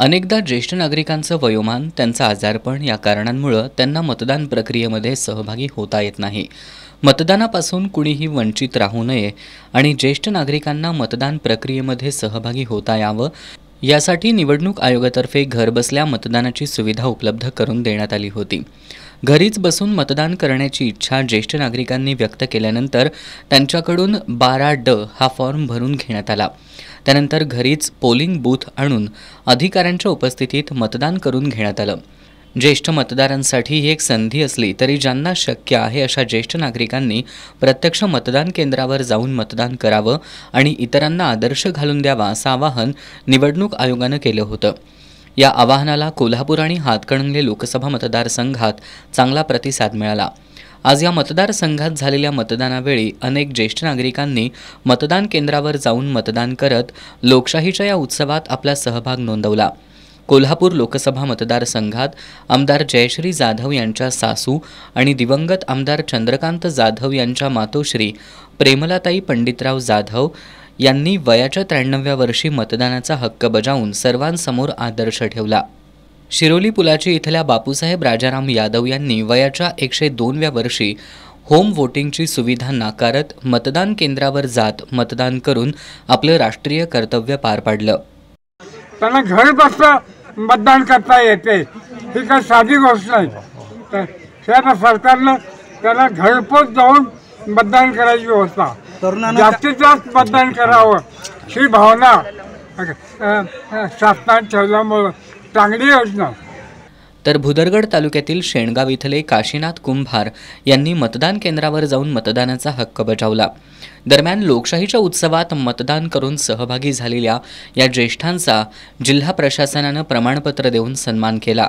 अनेकदा ज्येष्ठ नागरिकांचं वयोमान, त्यांचं आजारपण या कारणांमुळे त्यांना मतदान प्रक्रियेमध्ये सहभागी होता येत नाही. मतदानापासून कुणीही वंचित राहू नये आणि ज्येष्ठ नागरिकांना मतदान प्रक्रियेमध्ये सहभागी होता यावं यासाठी निवडणूक आयोगातर्फे घरबसल्या मतदानाची सुविधा उपलब्ध करून देण्यात आली होती. घरीच बसून मतदान करण्याची इच्छा ज्येष्ठ नागरिकांनी व्यक्त केल्यानंतर त्यांच्याकडून 12D हा फॉर्म भरून घेण्यात आला. त्यानंतर घरीच पोलिंग बूथ आणून अधिकाऱ्यांच्या उपस्थितीत मतदान करून घेण्यात आलं. ज्येष्ठ मतदारांसाठी ही एक संधी असली तरी ज्यांना शक्य आहे अशा ज्येष्ठ नागरिकांनी प्रत्यक्ष मतदान केंद्रावर जाऊन मतदान करावं आणि इतरांना आदर्श घालून द्यावा असं आवाहन निवडणूक आयोगानं केलं होतं. या आवाहनाला कोल्हापूर आणि हातकणंगले लोकसभा मतदारसंघात चांगला प्रतिसाद मिळाला. आज या मतदारसंघात झालेल्या मतदानावेळी अनेक ज्येष्ठ नागरिकांनी मतदान केंद्रावर जाऊन मतदान करत लोकशाहीच्या या उत्सवात आपला सहभाग नोंदवला. कोल्हापूर लोकसभा मतदारसंघात आमदार जयश्री जाधव यांच्या सासू आणि दिवंगत आमदार चंद्रकांत जाधव यांच्या मातोश्री प्रेमलाताई पंडितराव जाधव यांनी वयाच्या 93व्या वर्षी मतदानाचा हक्क बजावून सर्वांसमोर आदर्श ठेवला. शिरोली पुलाची इथल्या बापूसाहेब राजाराम यादव यांनी वयाच्या 102व्या वर्षी होम वोटिंगची सुविधा नाकारत मतदान केंद्रावर जात मतदान करून आपलं राष्ट्रीय कर्तव्य पार पाडलं. त्यांना घर बसता मतदान करता येते, ही काही साधी गोष्ट नाही. तर त्या सरकारनं त्यांना घरपोच जाऊन मतदान करायची व्यवस्था, जास्तीत जास्त मतदान करावं ही भावना शासनाने ठेवल्यामुळं चांगली योजना. तर भुदरगड तालुक्यातील शेणगाव इथले काशीनाथ कुंभार यांनी मतदान केंद्रावर जाऊन मतदानाचा हक्क बजावला. दरम्यान लोकशाहीच्या उत्सवात मतदान करून सहभागी झालेल्या या ज्येष्ठांचा जिल्हा प्रशासनानं प्रमाणपत्र देऊन सन्मान केला.